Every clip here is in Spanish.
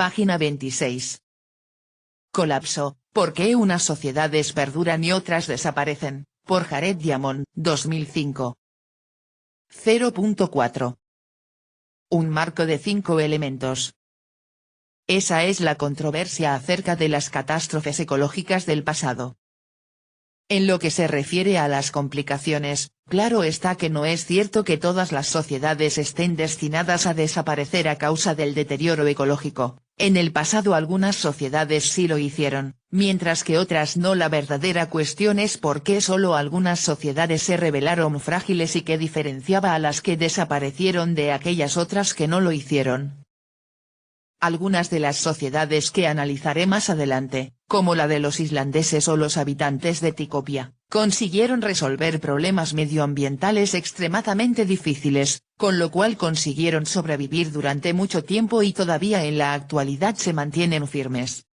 Página 26. Colapso, ¿por qué unas sociedades perduran y otras desaparecen? Por Jared Diamond, 2005. 0.4. Un marco de 5 elementos. Esa es la controversia acerca de las catástrofes ecológicas del pasado. En lo que se refiere a las complicaciones, claro está que no es cierto que todas las sociedades estén destinadas a desaparecer a causa del deterioro ecológico. En el pasado algunas sociedades sí lo hicieron, mientras que otras no. La verdadera cuestión es por qué solo algunas sociedades se revelaron frágiles y qué diferenciaba a las que desaparecieron de aquellas otras que no lo hicieron. Algunas de las sociedades que analizaré más adelante, como la de los islandeses o los habitantes de Etiopía, consiguieron resolver problemas medioambientales extremadamente difíciles, con lo cual consiguieron sobrevivir durante mucho tiempo y todavía en la actualidad se mantienen firmes.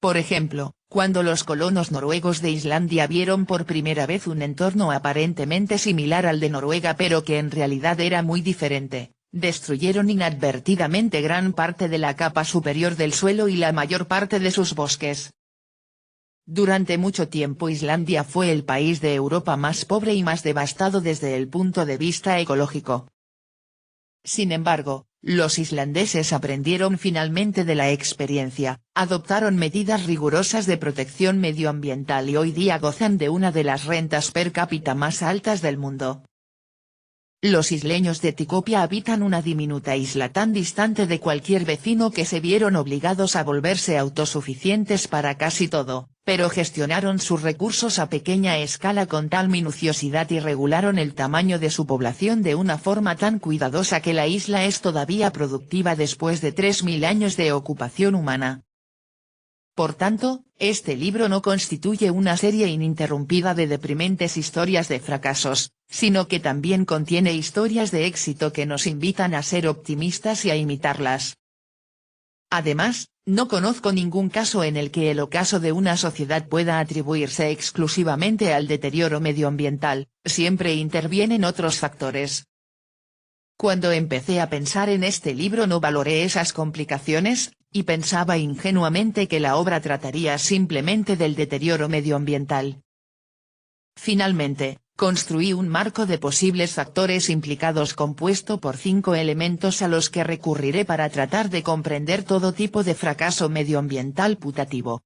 Por ejemplo, cuando los colonos noruegos de Islandia vieron por primera vez un entorno aparentemente similar al de Noruega pero que en realidad era muy diferente, destruyeron inadvertidamente gran parte de la capa superior del suelo y la mayor parte de sus bosques. Durante mucho tiempo Islandia fue el país de Europa más pobre y más devastado desde el punto de vista ecológico. Sin embargo, los islandeses aprendieron finalmente de la experiencia, adoptaron medidas rigurosas de protección medioambiental y hoy día gozan de una de las rentas per cápita más altas del mundo. Los isleños de Etiopía habitan una diminuta isla tan distante de cualquier vecino que se vieron obligados a volverse autosuficientes para casi todo, pero gestionaron sus recursos a pequeña escala con tal minuciosidad y regularon el tamaño de su población de una forma tan cuidadosa que la isla es todavía productiva después de 3000 años de ocupación humana. Por tanto, este libro no constituye una serie ininterrumpida de deprimentes historias de fracasos, sino que también contiene historias de éxito que nos invitan a ser optimistas y a imitarlas. Además, no conozco ningún caso en el que el ocaso de una sociedad pueda atribuirse exclusivamente al deterioro medioambiental, siempre intervienen otros factores. Cuando empecé a pensar en este libro no valoré esas complicaciones, y pensaba ingenuamente que la obra trataría simplemente del deterioro medioambiental. Finalmente, construí un marco de posibles factores implicados compuesto por 5 elementos a los que recurriré para tratar de comprender todo tipo de fracaso medioambiental putativo.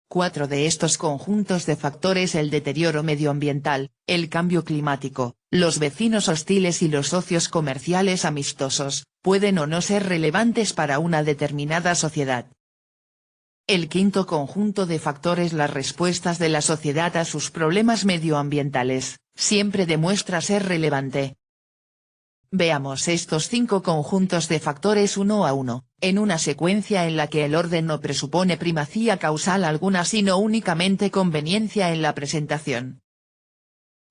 4 de estos conjuntos de factores: el deterioro medioambiental, el cambio climático, los vecinos hostiles y los socios comerciales amistosos, pueden o no ser relevantes para una determinada sociedad. El quinto conjunto de factores: las respuestas de la sociedad a sus problemas medioambientales, siempre demuestra ser relevante. Veamos estos 5 conjuntos de factores uno a uno, en una secuencia en la que el orden no presupone primacía causal alguna sino únicamente conveniencia en la presentación.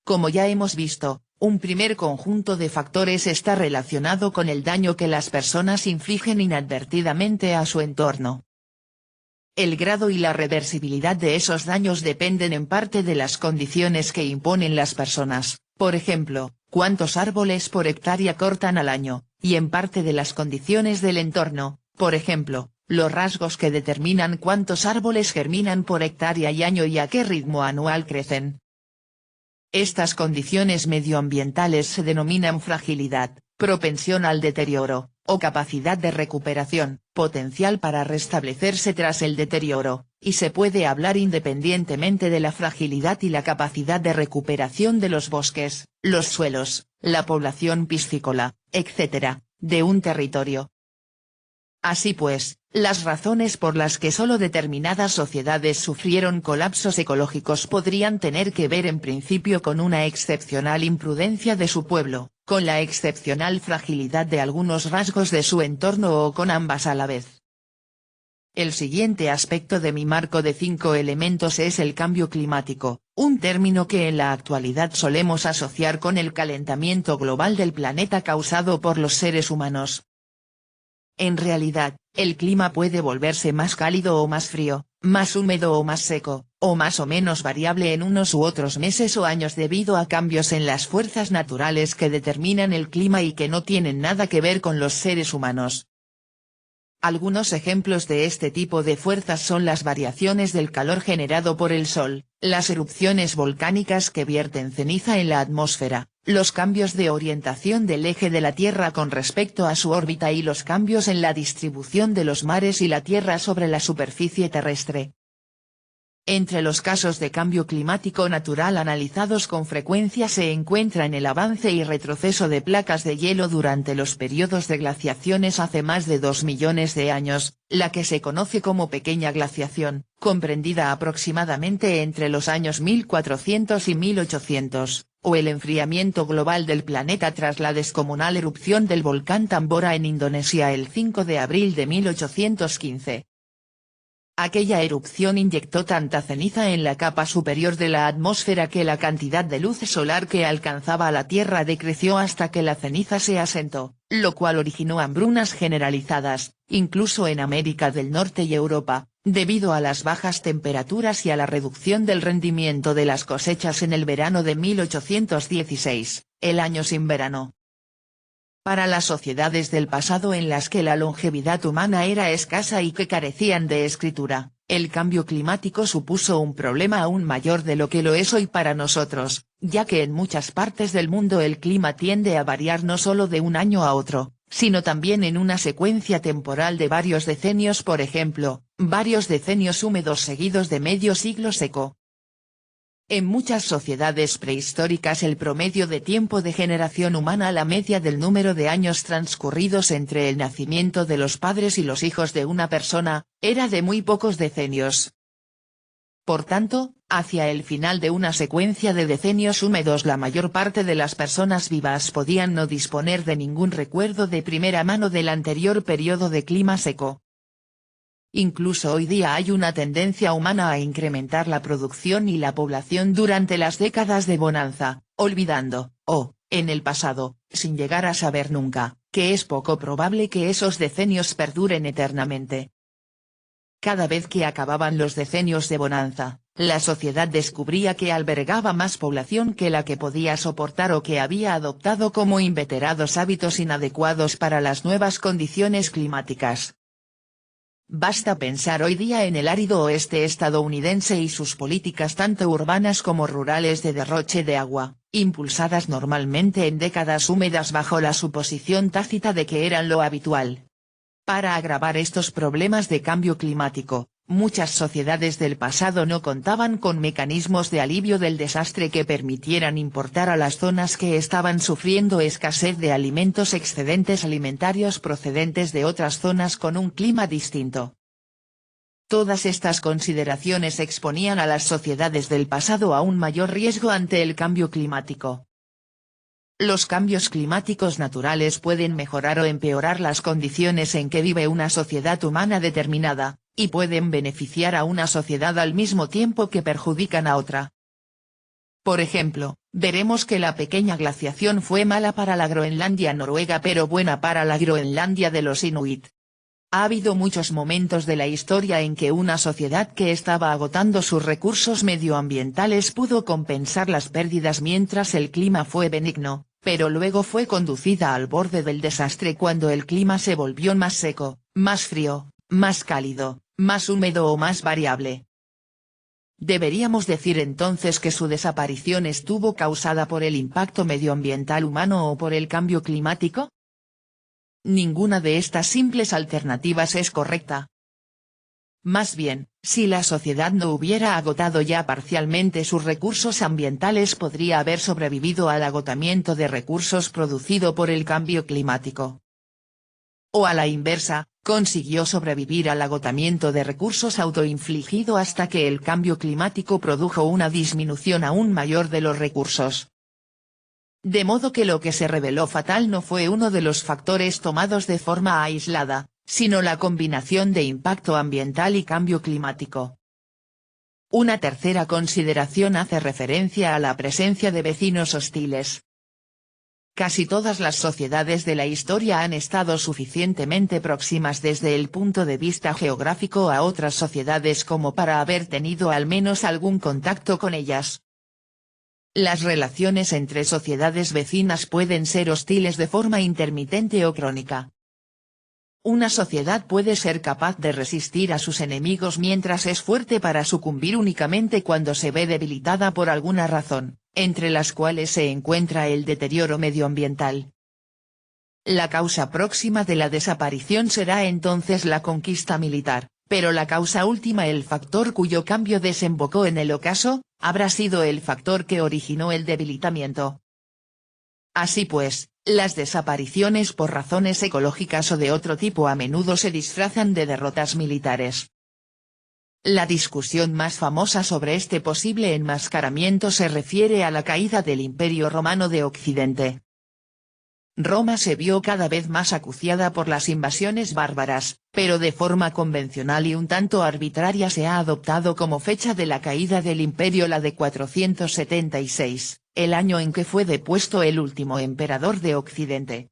Como ya hemos visto, un primer conjunto de factores está relacionado con el daño que las personas infligen inadvertidamente a su entorno. El grado y la reversibilidad de esos daños dependen en parte de las condiciones que imponen las personas, por ejemplo, cuántos árboles por hectárea cortan al año, y en parte de las condiciones del entorno, por ejemplo, los rasgos que determinan cuántos árboles germinan por hectárea y año y a qué ritmo anual crecen. Estas condiciones medioambientales se denominan fragilidad, propensión al deterioro, o capacidad de recuperación, potencial para restablecerse tras el deterioro, y se puede hablar independientemente de la fragilidad y la capacidad de recuperación de los bosques, los suelos, la población piscícola, etc., de un territorio. Así pues, las razones por las que solo determinadas sociedades sufrieron colapsos ecológicos podrían tener que ver en principio con una excepcional imprudencia de su pueblo, con la excepcional fragilidad de algunos rasgos de su entorno o con ambas a la vez. El siguiente aspecto de mi marco de 5 elementos es el cambio climático, un término que en la actualidad solemos asociar con el calentamiento global del planeta causado por los seres humanos. En realidad, el clima puede volverse más cálido o más frío, más húmedo o más seco, o más o menos variable en unos u otros meses o años debido a cambios en las fuerzas naturales que determinan el clima y que no tienen nada que ver con los seres humanos. Algunos ejemplos de este tipo de fuerzas son las variaciones del calor generado por el Sol, las erupciones volcánicas que vierten ceniza en la atmósfera, los cambios de orientación del eje de la Tierra con respecto a su órbita y los cambios en la distribución de los mares y la Tierra sobre la superficie terrestre. Entre los casos de cambio climático natural analizados con frecuencia se encuentran el avance y retroceso de placas de hielo durante los periodos de glaciaciones hace más de 2 millones de años, la que se conoce como pequeña glaciación, comprendida aproximadamente entre los años 1400 y 1800, o el enfriamiento global del planeta tras la descomunal erupción del volcán Tambora en Indonesia el 5 de abril de 1815. Aquella erupción inyectó tanta ceniza en la capa superior de la atmósfera que la cantidad de luz solar que alcanzaba a la Tierra decreció hasta que la ceniza se asentó, lo cual originó hambrunas generalizadas, incluso en América del Norte y Europa, debido a las bajas temperaturas y a la reducción del rendimiento de las cosechas en el verano de 1816, el año sin verano. Para las sociedades del pasado en las que la longevidad humana era escasa y que carecían de escritura, el cambio climático supuso un problema aún mayor de lo que lo es hoy para nosotros, ya que en muchas partes del mundo el clima tiende a variar no solo de un año a otro, sino también en una secuencia temporal de varios decenios, por ejemplo, varios decenios húmedos seguidos de medio siglo seco. En muchas sociedades prehistóricas el promedio de tiempo de generación humana, la media del número de años transcurridos entre el nacimiento de los padres y los hijos de una persona, era de muy pocos decenios. Por tanto, hacia el final de una secuencia de decenios húmedos la mayor parte de las personas vivas podían no disponer de ningún recuerdo de primera mano del anterior periodo de clima seco. Incluso hoy día hay una tendencia humana a incrementar la producción y la población durante las décadas de bonanza, olvidando, en el pasado, sin llegar a saber nunca, que es poco probable que esos decenios perduren eternamente. Cada vez que acababan los decenios de bonanza, la sociedad descubría que albergaba más población que la que podía soportar o que había adoptado como inveterados hábitos inadecuados para las nuevas condiciones climáticas. Basta pensar hoy día en el árido oeste estadounidense y sus políticas tanto urbanas como rurales de derroche de agua, impulsadas normalmente en décadas húmedas bajo la suposición tácita de que eran lo habitual. Para agravar estos problemas de cambio climático, muchas sociedades del pasado no contaban con mecanismos de alivio del desastre que permitieran importar a las zonas que estaban sufriendo escasez de alimentos excedentes alimentarios procedentes de otras zonas con un clima distinto. Todas estas consideraciones exponían a las sociedades del pasado a un mayor riesgo ante el cambio climático. Los cambios climáticos naturales pueden mejorar o empeorar las condiciones en que vive una sociedad humana determinada, y pueden beneficiar a una sociedad al mismo tiempo que perjudican a otra. Por ejemplo, veremos que la pequeña glaciación fue mala para la Groenlandia noruega pero buena para la Groenlandia de los Inuit. Ha habido muchos momentos de la historia en que una sociedad que estaba agotando sus recursos medioambientales pudo compensar las pérdidas mientras el clima fue benigno, pero luego fue conducida al borde del desastre cuando el clima se volvió más seco, más frío, más cálido, más húmedo o más variable. ¿Deberíamos decir entonces que su desaparición estuvo causada por el impacto medioambiental humano o por el cambio climático? Ninguna de estas simples alternativas es correcta. Más bien, si la sociedad no hubiera agotado ya parcialmente sus recursos ambientales podría haber sobrevivido al agotamiento de recursos producido por el cambio climático. O a la inversa, consiguió sobrevivir al agotamiento de recursos autoinfligido hasta que el cambio climático produjo una disminución aún mayor de los recursos. De modo que lo que se reveló fatal no fue uno de los factores tomados de forma aislada, sino la combinación de impacto ambiental y cambio climático. Una tercera consideración hace referencia a la presencia de vecinos hostiles. Casi todas las sociedades de la historia han estado suficientemente próximas desde el punto de vista geográfico a otras sociedades como para haber tenido al menos algún contacto con ellas. Las relaciones entre sociedades vecinas pueden ser hostiles de forma intermitente o crónica. Una sociedad puede ser capaz de resistir a sus enemigos mientras es fuerte para sucumbir únicamente cuando se ve debilitada por alguna razón, entre las cuales se encuentra el deterioro medioambiental. La causa próxima de la desaparición será entonces la conquista militar, pero la causa última, el factor cuyo cambio desembocó en el ocaso, habrá sido el factor que originó el debilitamiento. Así pues, las desapariciones por razones ecológicas o de otro tipo a menudo se disfrazan de derrotas militares. La discusión más famosa sobre este posible enmascaramiento se refiere a la caída del Imperio Romano de Occidente. Roma se vio cada vez más acuciada por las invasiones bárbaras, pero de forma convencional y un tanto arbitraria se ha adoptado como fecha de la caída del imperio la de 476, el año en que fue depuesto el último emperador de Occidente.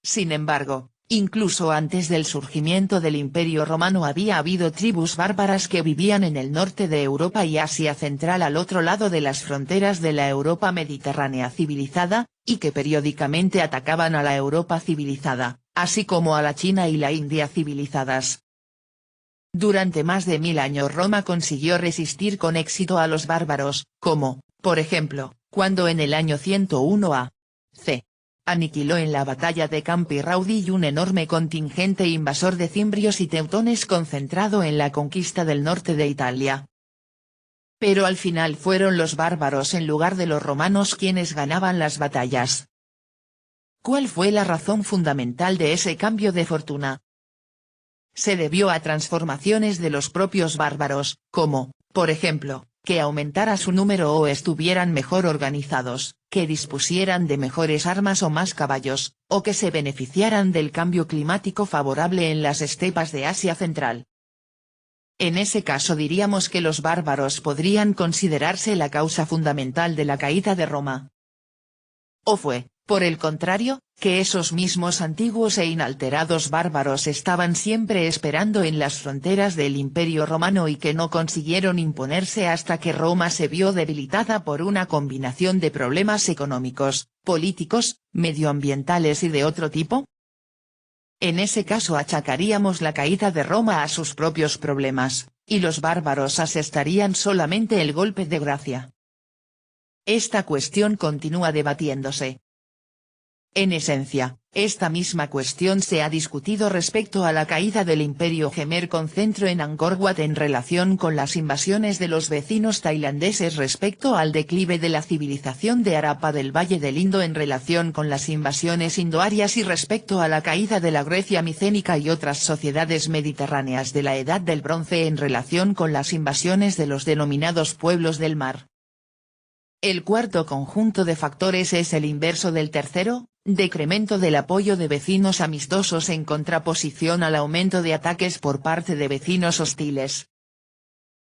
Sin embargo, incluso antes del surgimiento del Imperio Romano había habido tribus bárbaras que vivían en el norte de Europa y Asia Central al otro lado de las fronteras de la Europa mediterránea civilizada, y que periódicamente atacaban a la Europa civilizada, así como a la China y la India civilizadas. Durante más de 1000 años Roma consiguió resistir con éxito a los bárbaros, como, por ejemplo, cuando en el año 101 a.C. aniquiló en la batalla de Campi Raudi un enorme contingente invasor de cimbrios y teutones concentrado en la conquista del norte de Italia. Pero al final fueron los bárbaros en lugar de los romanos quienes ganaban las batallas. ¿Cuál fue la razón fundamental de ese cambio de fortuna? Se debió a transformaciones de los propios bárbaros, como, por ejemplo, que aumentara su número o estuvieran mejor organizados, que dispusieran de mejores armas o más caballos, o que se beneficiaran del cambio climático favorable en las estepas de Asia Central. En ese caso diríamos que los bárbaros podrían considerarse la causa fundamental de la caída de Roma. ¿O fue, por el contrario, que esos mismos antiguos e inalterados bárbaros estaban siempre esperando en las fronteras del Imperio Romano y que no consiguieron imponerse hasta que Roma se vio debilitada por una combinación de problemas económicos, políticos, medioambientales y de otro tipo? En ese caso achacaríamos la caída de Roma a sus propios problemas, y los bárbaros asestarían solamente el golpe de gracia. Esta cuestión continúa debatiéndose. En esencia, esta misma cuestión se ha discutido respecto a la caída del Imperio Khmer con centro en Angkor Wat en relación con las invasiones de los vecinos tailandeses respecto al declive de la civilización de Harappa del Valle del Indo en relación con las invasiones indoarias y respecto a la caída de la Grecia micénica y otras sociedades mediterráneas de la Edad del Bronce en relación con las invasiones de los denominados pueblos del mar. El cuarto conjunto de factores es el inverso del tercero, decremento del apoyo de vecinos amistosos en contraposición al aumento de ataques por parte de vecinos hostiles.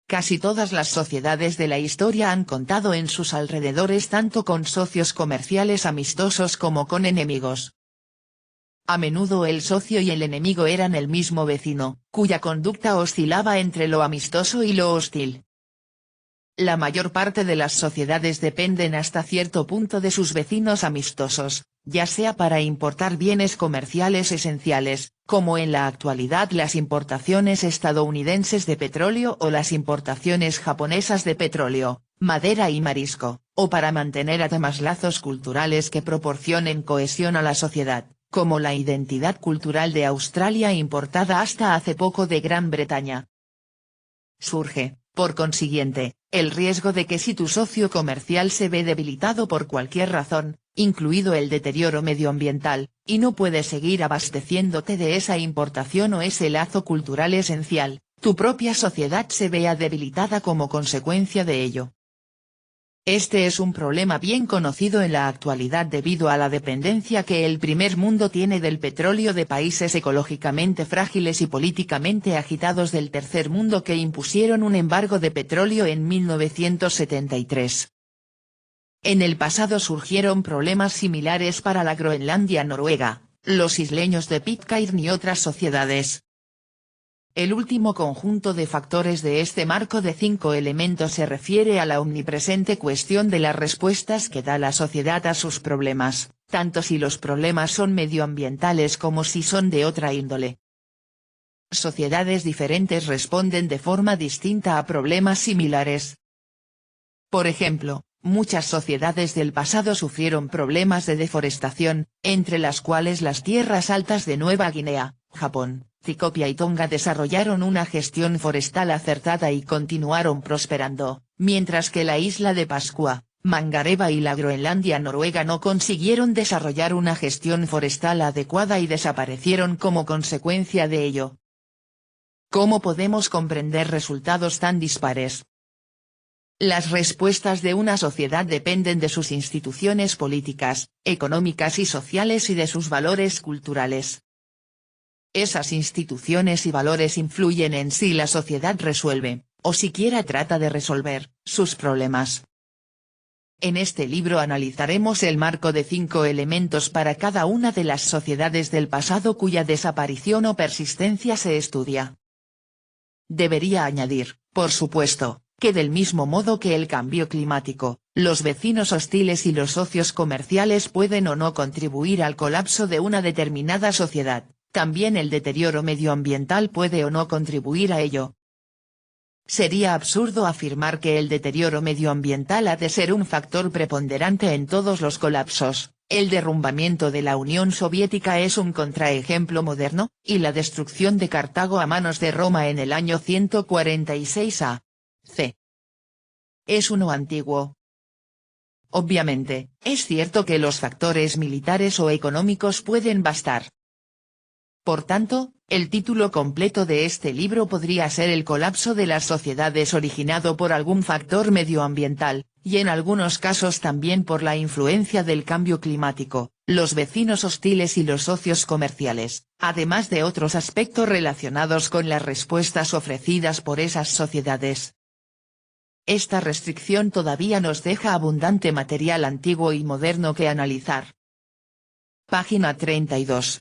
Casi todas las sociedades de la historia han contado en sus alrededores tanto con socios comerciales amistosos como con enemigos. A menudo el socio y el enemigo eran el mismo vecino, cuya conducta oscilaba entre lo amistoso y lo hostil. La mayor parte de las sociedades dependen hasta cierto punto de sus vecinos amistosos, ya sea para importar bienes comerciales esenciales, como en la actualidad las importaciones estadounidenses de petróleo o las importaciones japonesas de petróleo, madera y marisco, o para mantener además lazos culturales que proporcionen cohesión a la sociedad, como la identidad cultural de Australia importada hasta hace poco de Gran Bretaña. Surge, por consiguiente, el riesgo de que si tu socio comercial se ve debilitado por cualquier razón, incluido el deterioro medioambiental, y no puede seguir abasteciéndote de esa importación o ese lazo cultural esencial, tu propia sociedad se vea debilitada como consecuencia de ello. Este es un problema bien conocido en la actualidad debido a la dependencia que el primer mundo tiene del petróleo de países ecológicamente frágiles y políticamente agitados del tercer mundo que impusieron un embargo de petróleo en 1973. En el pasado surgieron problemas similares para la Groenlandia noruega, los isleños de Pitcairn y otras sociedades. El último conjunto de factores de este marco de 5 elementos se refiere a la omnipresente cuestión de las respuestas que da la sociedad a sus problemas, tanto si los problemas son medioambientales como si son de otra índole. Sociedades diferentes responden de forma distinta a problemas similares. Por ejemplo, muchas sociedades del pasado sufrieron problemas de deforestación, entre las cuales las tierras altas de Nueva Guinea, Japón, Etiopía y Tonga desarrollaron una gestión forestal acertada y continuaron prosperando, mientras que la isla de Pascua, Mangareva y la Groenlandia noruega no consiguieron desarrollar una gestión forestal adecuada y desaparecieron como consecuencia de ello. ¿Cómo podemos comprender resultados tan dispares? Las respuestas de una sociedad dependen de sus instituciones políticas, económicas y sociales y de sus valores culturales. Esas instituciones y valores influyen en si la sociedad resuelve, o siquiera trata de resolver, sus problemas. En este libro analizaremos el marco de 5 elementos para cada una de las sociedades del pasado cuya desaparición o persistencia se estudia. Debería añadir, por supuesto, que del mismo modo que el cambio climático, los vecinos hostiles y los socios comerciales pueden o no contribuir al colapso de una determinada sociedad, también el deterioro medioambiental puede o no contribuir a ello. Sería absurdo afirmar que el deterioro medioambiental ha de ser un factor preponderante en todos los colapsos. El derrumbamiento de la Unión Soviética es un contraejemplo moderno, y la destrucción de Cartago a manos de Roma en el año 146 a.C. es uno antiguo. Obviamente, es cierto que los factores militares o económicos pueden bastar. Por tanto, el título completo de este libro podría ser El colapso de las sociedades originado por algún factor medioambiental, y en algunos casos también por la influencia del cambio climático, los vecinos hostiles y los socios comerciales, además de otros aspectos relacionados con las respuestas ofrecidas por esas sociedades. Esta restricción todavía nos deja abundante material antiguo y moderno que analizar. Página 32.